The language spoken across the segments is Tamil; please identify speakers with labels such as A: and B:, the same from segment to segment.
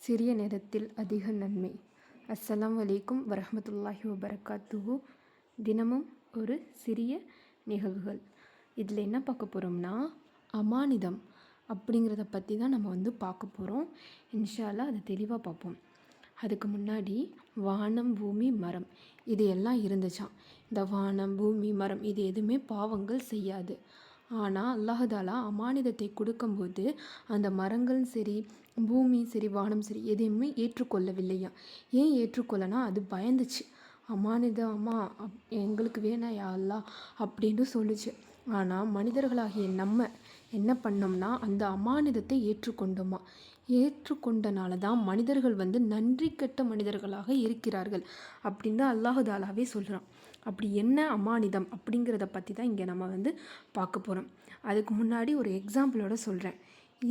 A: சிறிய நேரத்தில் அதிக நன்மை. அஸ்ஸலாம் வலைக்கும் வரஹ்மத்துல்லாஹி வபரகாத்துஹு. தினமும் ஒரு சிறிய நிகழ்வுகள். இதில் என்ன பார்க்க போகிறோம்னா, அமானிதம் அப்படிங்கிறத பற்றி தான் நம்ம பார்க்க போகிறோம். இன்ஷா அல்லாஹ் அதை தெளிவாக பார்ப்போம். அதுக்கு முன்னாடி வானம், பூமி, மரம் இது எல்லாம் இருந்துச்சாம். இந்த வானம், பூமி, மரம் இது எதுவுமே பாவங்கள் செய்யாது. ஆனால் அல்லாஹுதாலா அமானிதத்தை கொடுக்கும்போது அந்த மரங்களும் சரி, பூமி சரி, வானம் சரி எதையுமே ஏற்றுக்கொள்ளவில்லையா. ஏன் ஏற்றுக்கொள்ளனா, அது பயந்துச்சு. அமானிதமா எங்களுக்கு வேணாம் யா அல்லாஹ் அப்படின்னு சொல்லுச்சு. ஆனால் மனிதர்களாகிய நம்ம என்ன பண்ணோம்னா, அந்த அமானிதத்தை ஏற்றுக்கொண்டோமா. ஏற்றுக்கொண்டனால தான் மனிதர்கள் நன்றி கெட்ட மனிதர்களாக இருக்கிறார்கள் அப்படின்னு அல்லாஹுதாலாவே சொல்கிறான். அப்படி என்ன அமானிதம் அப்படிங்கிறத பற்றி தான் இங்கே நம்ம பார்க்க போகிறோம். அதுக்கு முன்னாடி ஒரு எக்ஸாம்பிளோட சொல்கிறேன்.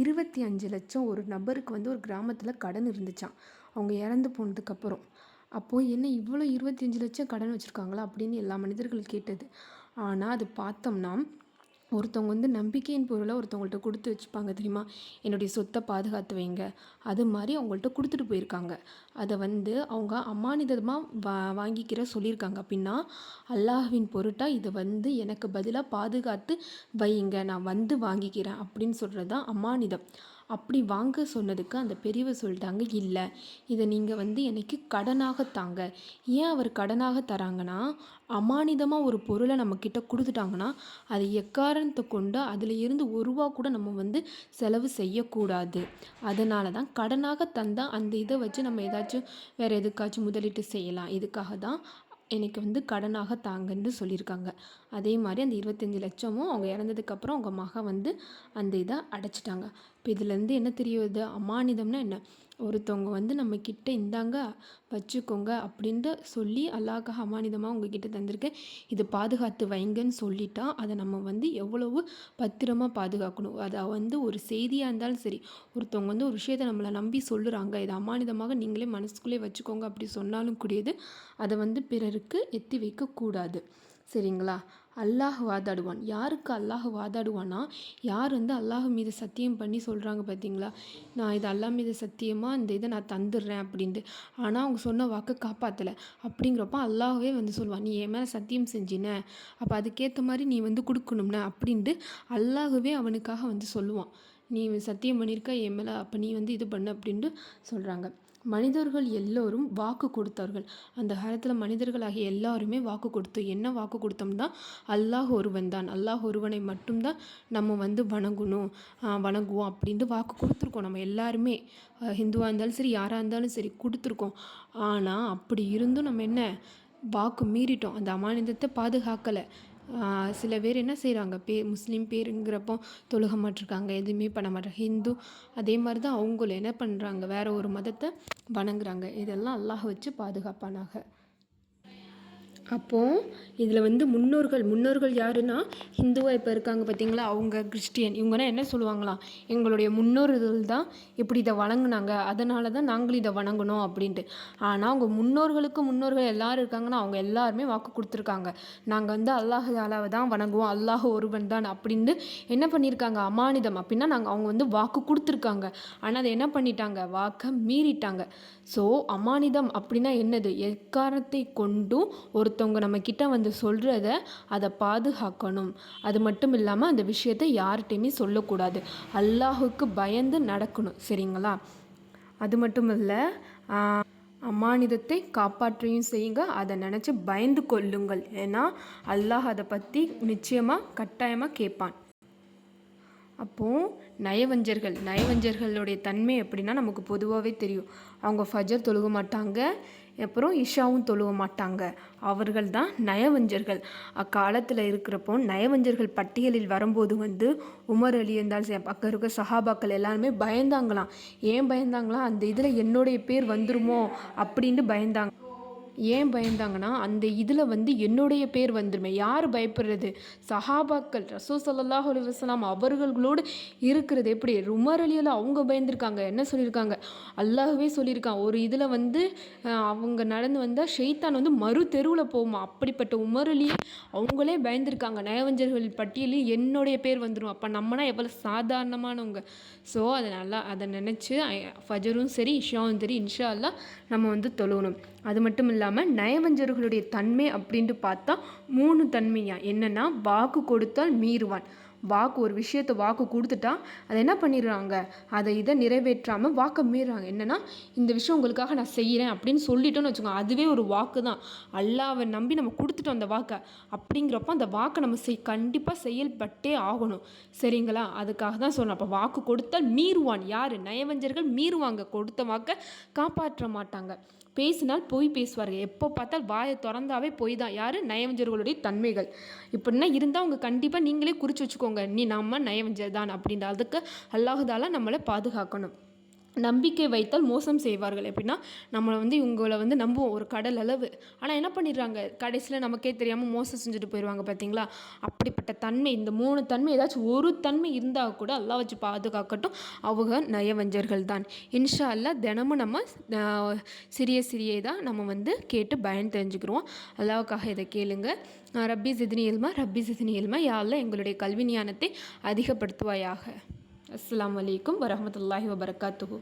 A: 25 லட்சம் ஒரு நபருக்கு ஒரு கிராமத்தில் கடன் இருந்துச்சான். அவங்க இறந்து போனதுக்கப்புறம். அப்போது என்ன இவ்வளோ 25 லட்சம் கடன் வச்சுருக்காங்களா அப்படின்னு எல்லா மனிதர்கள் கேட்டது. ஆனால் அது பார்த்தோம்னா, ஒருத்தவங்க நம்பிக்கையின் பொருளை ஒருத்தவங்கள்ட்ட கொடுத்து வச்சுப்பாங்க தெரியுமா. என்னுடைய சொத்தை பாதுகாத்து வைங்க, அது மாதிரி அவங்கள்ட்ட கொடுத்துட்டு போயிருக்காங்க. அதை அவங்க அமானிதமாக வாங்கிக்கிற சொல்லியிருக்காங்க. அப்படின்னா அல்லாஹ்வின் பொருட்டாக இதை எனக்கு பதிலாக பாதுகாத்து வைங்க, நான் வாங்கிக்கிறேன் அப்படின்னு சொல்கிறது தான் அமானிதம். அப்படி வாங்க சொன்னதுக்கு அந்த பெரியவர் சொல்லிட்டாங்க, இல்லை இதை நீங்கள் எனக்கு கடனாக தாங்க. ஏன் அவர் கடனாக தராங்கன்னா, அமானிதமாக ஒரு பொருளை நம்மக்கிட்ட கொடுத்துட்டாங்கன்னா அதை எக்காரணத்தை கொண்டு அதில் இருந்து ஒரு ரூபா கூட நம்ம செலவு செய்யக்கூடாது. அதனால தான் கடனாக தந்தால் அந்த இதை வச்சு நம்ம ஏதாச்சும் வேறு எதுக்காச்சும் முதலீட்டு செய்யலாம். இதுக்காக தான் எனக்கு கடனாக தாங்கன்னு சொல்லியிருக்காங்க. அதே மாதிரி அந்த 25 லட்சமும் அவங்க இறந்ததுக்கப்புறம் அவங்க மகன் அந்த இதை அடைச்சிட்டாங்க. இப்போ இதுலேருந்து என்ன தெரியுது, அமானிதம்னா என்ன. ஒருத்தவங்க நம்மக்கிட்ட இந்தாங்க வச்சுக்கோங்க அப்படின்ட்டு சொல்லி அல்லாஹ்க்காக அமானிதமாக உங்ககிட்ட தந்திருக்கேன், இது பாதுகாத்து வைங்கன்னு சொல்லிட்டா அதை நம்ம எவ்வளவு பத்திரமாக பாதுகாக்கணும். அதை ஒரு செய்தியாக இருந்தாலும் சரி, ஒருத்தவங்க ஒரு விஷயத்தை நம்மளை நம்பி சொல்லுறாங்க, இது அமானிதமாக நீங்களே மனசுக்குள்ளே வச்சுக்கோங்க அப்படி சொன்னாலும் கூடியது அதை பிறருக்கு எத்தி வைக்கக்கூடாது. சரிங்களா. அல்லாஹ் வாதாடுவான். யாருக்கு அல்லாஹ் வாதாடுவான்னா, யார் அல்லாஹ் மீது சத்தியம் பண்ணி சொல்கிறாங்க பார்த்தீங்களா, நான் இது அல்லாஹ் மீது சத்தியமாக இந்த இதை நான் தந்துடுறேன் அப்படின்ட்டு, ஆனால் அவங்க சொன்ன வாக்கை காப்பாற்றலை. அப்படிங்கிறப்ப அல்லாஹ்வே சொல்லுவான், நீ என் மேலே சத்தியம் செஞ்சின, அப்போ அதுக்கேற்ற மாதிரி நீ கொடுக்கணும்ன அப்படின்ட்டு அல்லாஹ்வே அவனுக்காக சொல்லுவான். நீ சத்தியம் பண்ணியிருக்க என் மேலே, அப்போ நீ இது பண்ணு அப்படின்ட்டு சொல்கிறாங்க. மனிதர்கள் எல்லோரும் வாக்கு கொடுத்தார்கள். அந்த காலத்தில் மனிதர்களாகிய எல்லாருமே வாக்கு கொடுத்தோம். என்ன வாக்கு கொடுத்தோம்னா, அல்லாஹ் ஒருவன் தான், அல்லாஹ் ஒருவனை மட்டும்தான் நம்ம வணங்குவோம் அப்படின்ட்டு வாக்கு கொடுத்துருக்கோம். நம்ம எல்லாருமே ஹிந்துவாக இருந்தாலும் சரி, யாராக இருந்தாலும் சரி கொடுத்துருக்கோம். ஆனால் அப்படி இருந்தும் நம்ம என்ன வாக்கு மீறிட்டோம், அந்த அமானிதத்தை பாதுகாக்கலை. சில பேர் என்ன செய்கிறாங்க, முஸ்லீம் பேருங்கிறப்போ தொழுக மாட்டிருக்காங்க, எதுவுமே பண்ண மாட்டாங்க. ஹிந்து அதே மாதிரி தான் அவங்களும் என்ன பண்ணுறாங்க, வேறு ஒரு மதத்தை வணங்குறாங்க. இதெல்லாம் அல்லாஹ் வச்சு பாதுகாப்பானாக. அப்போது இதில் முன்னோர்கள் யாருன்னா, ஹிந்துவாக இப்போ இருக்காங்க பார்த்தீங்களா, அவங்க கிறிஸ்டியன், இவங்கன்னா என்ன சொல்லுவாங்களாம், எங்களுடைய முன்னோர்கள் தான் இப்படி இதை வணங்குனாங்க, அதனால தான் நாங்களும் இதை வணங்கணும் அப்படின்ட்டு. ஆனால் அவங்க முன்னோர்கள் எல்லோரும் இருக்காங்கன்னா, அவங்க எல்லாருமே வாக்கு கொடுத்துருக்காங்க, நாங்கள் அல்லாஹ் தாலாவை தான் வணங்குவோம், அல்லாஹ் ஒருவன் தான் அப்படின்னு என்ன பண்ணியிருக்காங்க, அமானிதம் அப்படின்னா அவங்க வாக்கு கொடுத்துருக்காங்க. ஆனால் அதை என்ன பண்ணிட்டாங்க, வாக்கை மீறிட்டாங்க. ஸோ அமானிதம் அப்படின்னா என்னது, எக்காரணத்தை கொண்டும் ஒருத்தவங்க நம்மக்கிட்ட சொல்கிறத அதை பாதுகாக்கணும். அது மட்டும் இல்லாமல் அந்த விஷயத்தை யார்கிட்டையுமே சொல்லக்கூடாது, அல்லாஹுக்கு பயந்து நடக்கணும். சரிங்களா. அது மட்டும் இல்லை, அமானிதத்தை காப்பாற்றையும் செய்யுங்க, அதை நினச்சி பயந்து கொள்ளுங்கள். ஏன்னா அல்லாஹ் அதை பற்றி நிச்சயமாக கட்டாயமாக கேட்பான். அப்போது நயவஞ்சர்களுடைய தன்மை எப்படின்னா நமக்கு பொதுவாகவே தெரியும். அவங்க ஃபஜர் தொழுக மாட்டாங்க, அப்புறம் இஷாவும் தொழுக மாட்டாங்க. அவர்கள் தான் நயவஞ்சர்கள். அக்காலத்தில் இருக்கிறப்போ நயவஞ்சர்கள் பட்டியலில் வரும்போது உமர் அலி இருந்தாலும் சரி, பக்கம் இருக்க சஹாபாக்கள் எல்லாருமே பயந்தாங்களாம். ஏன் பயந்தாங்களாம், அந்த இதில் என்னுடைய பேர் வந்துருமோ அப்படின்ட்டு பயந்தாங்க. ஏன் பயந்தாங்கன்னா, அந்த இதில் வந்து என்னுடைய பேர் வந்துருமே. யார் பயப்படுறது? சஹாபாக்கள் ரசூல் ஸல்லல்லாஹு அலைஹி வஸல்லம் அவர்களோடு இருக்கிறது எப்படி? உமர் ரலியல்லாஹு அவங்க பயந்துருக்காங்க. என்ன சொல்லியிருக்காங்க? அல்லாஹ்வே சொல்லியிருக்கான். ஒரு இதில் வந்து அவங்க நடந்து வந்தா ஷைத்தான் வந்து மறு தெருவுல போகுமாம். அப்படிப்பட்ட உமர் அலி அவங்களே பயந்துருக்காங்க. நயவஞ்சர்கள் பட்டியலில் என்னுடைய பேர் வந்துரும். அப்போ நம்மனா எவ்வளோ சாதாரணமானவங்க. ஸோ அதை நினச்சி ஃபஜரும் சரி, இஷாவும் சரி இன்ஷா அல்லாஹ் நம்ம வந்து தொழணும். அது மட்டும் இல்லாமல் நயவஞ்சர்களுடைய தன்மை அப்படின்ட்டு பார்த்தா 3 தன்மையா. என்னென்னா, வாக்கு கொடுத்தால் மீறுவான். ஒரு விஷயத்தை வாக்கு கொடுத்துட்டா அதை என்ன பண்ணிடுறாங்க, இதை நிறைவேற்றாமல் வாக்கை மீறுறாங்க. என்னென்னா, இந்த விஷயம் உங்களுக்காக நான் செய்கிறேன் அப்படின்னு சொல்லிட்டோன்னு வச்சுக்கோங்க, அதுவே ஒரு வாக்கு தான். அல்லாஹ்வை நம்பி நம்ம கொடுத்துட்டோம் அந்த வாக்கை. அப்படிங்கிறப்போ அந்த வாக்கை நம்ம கண்டிப்பாக செயல்பட்டே ஆகணும். சரிங்களா? அதுக்காக தான் சொல்லணும். அப்போ வாக்கு கொடுத்தால் மீறுவான். யார்? நயவஞ்சர்கள் மீறுவாங்க. கொடுத்த வாக்கை காப்பாற்ற மாட்டாங்க. பேசினால் பொய் பேசுவார்கள். எப்போ பார்த்தால் வாயை திறந்தாவே பொய் தான். யார்? நயவஞ்சர்களுடைய தன்மைகள். இப்படின்னா இருந்தால் அவங்க கண்டிப்பாக நீங்களே குறித்து வச்சுக்கோங்க, நம்ம நயவஞ்சர் தான் அப்படின்ற. அதுக்கு அல்லாஹ் தாலா நம்மளை பாதுகாக்கணும். நம்பிக்கை வைத்தால் மோசம் செய்வார்கள். எப்படின்னா, நம்மளை வந்து இவங்களை வந்து நம்புவோம் ஒரு கடல் அளவு. ஆனால் என்ன பண்ணிடுறாங்க, கடைசியில் நமக்கே தெரியாமல் மோசம் செஞ்சுட்டு போயிடுவாங்க. பார்த்தீங்களா? அப்படிப்பட்ட தன்மை, இந்த 3 தன்மை ஏதாச்சும் ஒரு தன்மை இருந்தால் கூட அல்லாஹ் வச்சு பாதுகாக்கட்டும். அவங்க நயவஞ்சர்கள் தான். இன்ஷா அல்லாஹ் தினமும் நம்ம சிறிய தான் நம்ம வந்து கேட்டு பயன் தெரிஞ்சுக்கிறோம். அல்லாஹ்வுக்காக இதை கேளுங்க. ரப்பி ஜித்னி இல்மா, யா அல்லாஹ் எங்களுடைய கல்வி ஞானத்தை அதிகப்படுத்துவாயாக. அஸ்ஸலாமு அலைக்கும் வரஹ்மத்துல்லாஹி வபரகாத்துஹு.